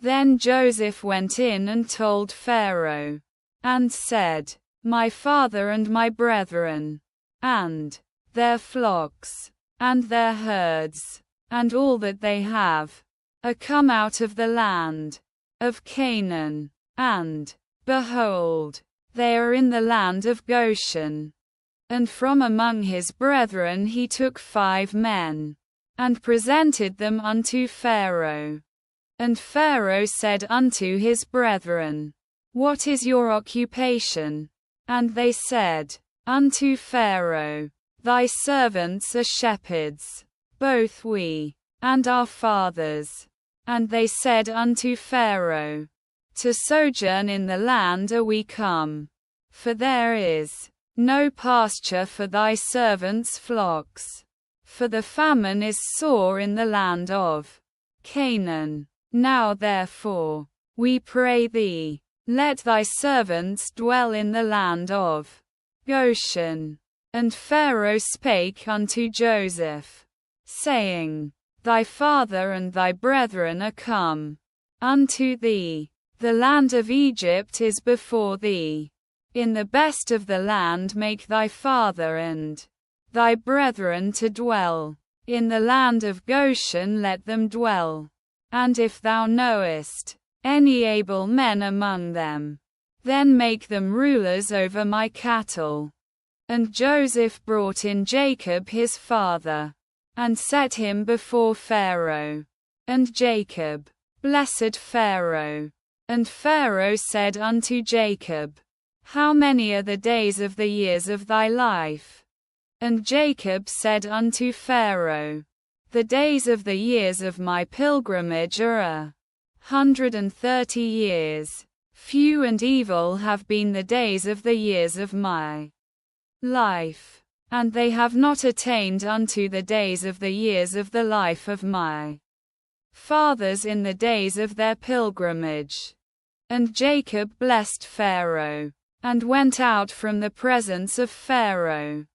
Then Joseph went in and told Pharaoh, and said, My father and my brethren, and their flocks, and their herds, and all that they have, are come out of the land of Canaan, and, behold, they are in the land of Goshen. And from among his brethren he took 5 men, and presented them unto Pharaoh. And Pharaoh said unto his brethren, What is your occupation? And they said unto Pharaoh, Thy servants are shepherds, both we, and our fathers. And they said unto Pharaoh, To sojourn in the land are we come, for there is no pasture for thy servants' flocks. For the famine is sore in the land of Canaan. Now therefore, we pray thee, let thy servants dwell in the land of Goshen. And Pharaoh spake unto Joseph, saying, Thy father and thy brethren are come unto thee. The land of Egypt is before thee. In the best of the land make thy father and thy brethren to dwell. In the land of Goshen let them dwell. And if thou knowest any able men among them, then make them rulers over my cattle. And Joseph brought in Jacob his father, and set him before Pharaoh. And Jacob blessed Pharaoh. And Pharaoh said unto Jacob, How many are the days of the years of thy life? And Jacob said unto Pharaoh, The days of the years of my pilgrimage are 130 years. Few and evil have been the days of the years of my life, and they have not attained unto the days of the years of the life of my fathers in the days of their pilgrimage. And Jacob blessed Pharaoh, and went out from the presence of Pharaoh.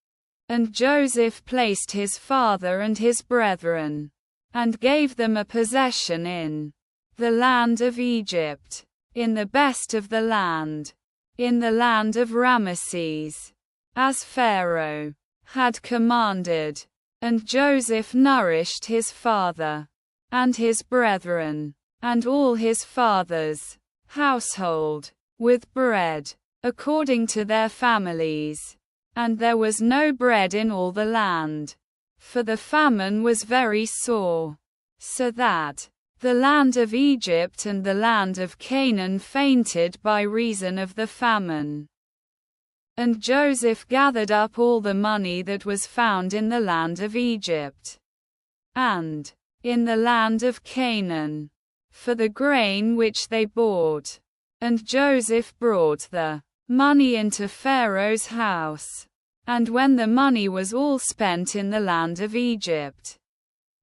And Joseph placed his father and his brethren, and gave them a possession in the land of Egypt, in the best of the land, in the land of Ramesses, as Pharaoh had commanded. And Joseph nourished his father, and his brethren, and all his father's household, with bread, according to their families. And there was no bread in all the land, for the famine was very sore, so that the land of Egypt and the land of Canaan fainted by reason of the famine. And Joseph gathered up all the money that was found in the land of Egypt, and in the land of Canaan, for the grain which they bought. And Joseph brought the money into Pharaoh's house. And when the money was all spent in the land of Egypt,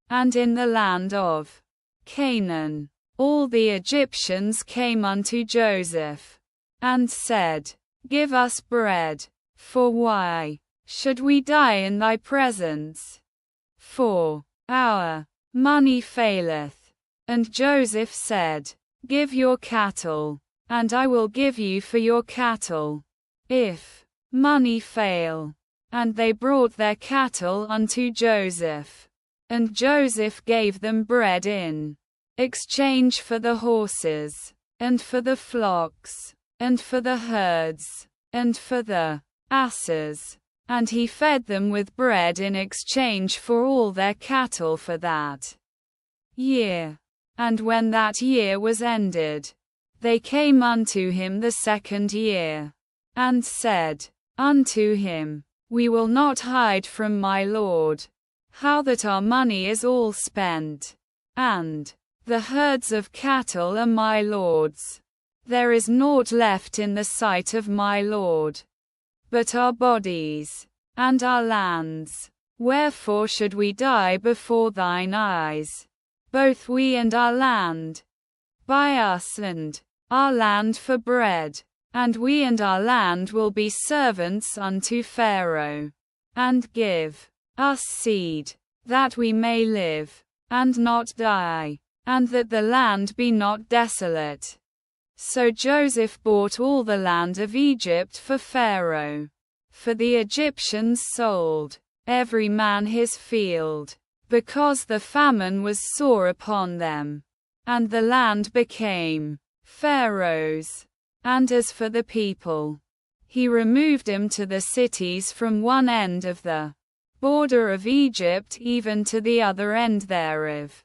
and in the land of Canaan, all the Egyptians came unto Joseph, and said, Give us bread, for why should we die in thy presence? For our money faileth. And Joseph said, Give your cattle, and I will give you for your cattle, if money fail. And they brought their cattle unto Joseph. And Joseph gave them bread in exchange for the horses, and for the flocks, and for the herds, and for the asses. And he fed them with bread in exchange for all their cattle for that year. And when that year was ended, they came unto him the second year, and said unto him, We will not hide from my lord, how that our money is all spent, and the herds of cattle are my lord's. There is naught left in the sight of my lord, but our bodies, and our lands. Wherefore should we die before thine eyes, both we and our land? Buy us and our land for bread, and we and our land will be servants unto Pharaoh. And give us seed, that we may live, and not die. and that the land be not desolate. So Joseph bought all the land of Egypt for Pharaoh. For the Egyptians sold, every man his field, because the famine was sore upon them. And the land became Pharaoh's. And as for the people, he removed them to the cities from one end of the border of Egypt even to the other end thereof.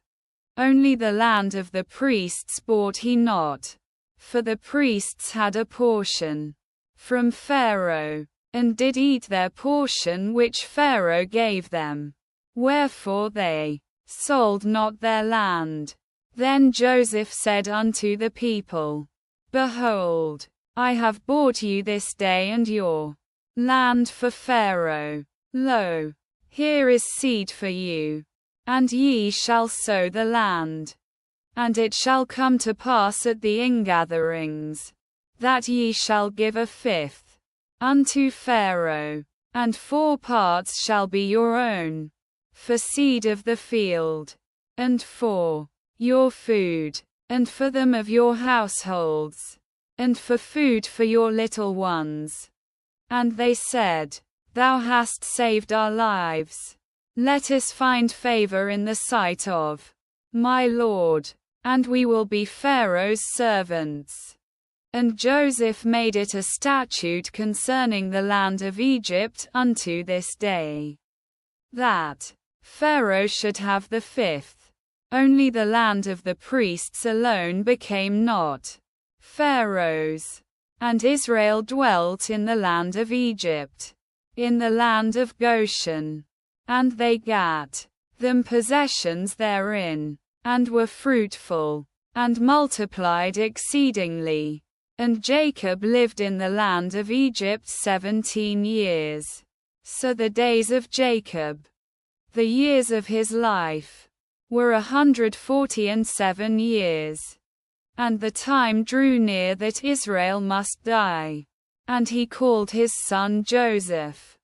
Only the land of the priests bought he not. For the priests had a portion from Pharaoh, and did eat their portion which Pharaoh gave them. Wherefore they sold not their land. Then Joseph said unto the people, Behold, I have bought you this day and your land for Pharaoh. Lo, here is seed for you, and ye shall sow the land. And it shall come to pass at the ingatherings, that ye shall give a fifth unto Pharaoh, and 4 parts shall be your own, for seed of the field, and for your food, and for them of your households, and for food for your little ones. And they said, Thou hast saved our lives. Let us find favor in the sight of my Lord, and we will be Pharaoh's servants. And Joseph made it a statute concerning the land of Egypt unto this day, that Pharaoh should have the fifth. Only the land of the priests alone became not Pharaoh's. And Israel dwelt in the land of Egypt, in the land of Goshen. And they gat them possessions therein, and were fruitful, and multiplied exceedingly. And Jacob lived in the land of Egypt 17 years. So the days of Jacob, the years of his life, were 147 years. And the time drew near that Israel must die. And he called his son Joseph,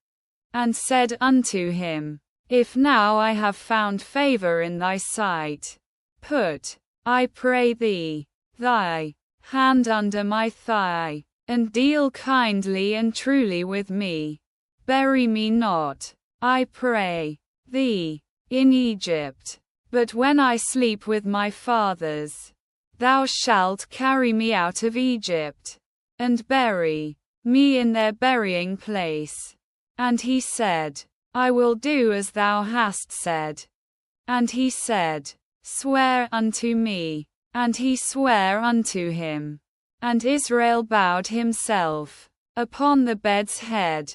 and said unto him, If now I have found favor in thy sight, put, I pray thee, thy hand under my thigh, and deal kindly and truly with me. Bury me not, I pray thee, in Egypt, but when I sleep with my fathers, thou shalt carry me out of Egypt, and bury me in their burying place. And he said, I will do as thou hast said. And he said, Swear unto me. And he sware unto him. And Israel bowed himself upon the bed's head,